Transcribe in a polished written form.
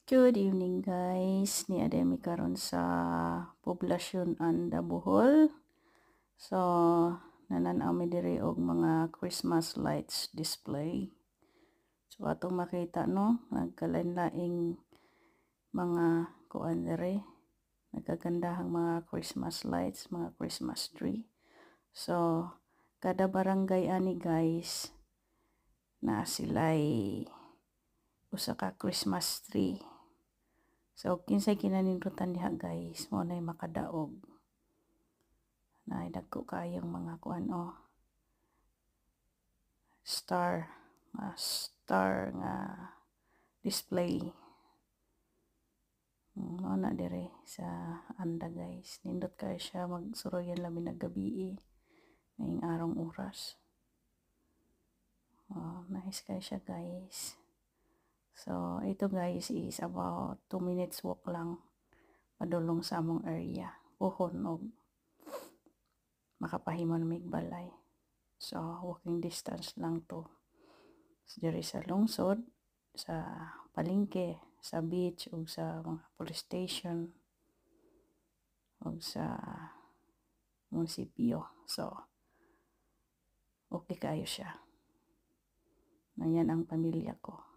Good evening guys, ni Ademi karon sa poblasyon Anda Bohol. So nanan-aw mi diri og mga Christmas lights display. So atong makita no, nagkalain-laing mga kuan diri, nagkagandahang mga Christmas lights, mga Christmas tree. So kada barangay ani guys na sila'y usa ka Christmas tree. So kinsay kinanindrutan diha guys, mo nay makadaog. Na dagko kayong mga kuan star nga display. Mao na dire sa Anda guys. Nindot kayo siya magsuroyan labi na gabi ngayong arong oras. Nice kayo siya guys. So ito guys is about 2 minutes walk lang padulong sa among area. Puhon og makapahimo na migbalay. So walking distance lang to. So, diri sa lungsod, sa palengke, sa beach ug sa mga police station ug sa munisipyo. So okay kayo siya. Yan ang pamilya ko.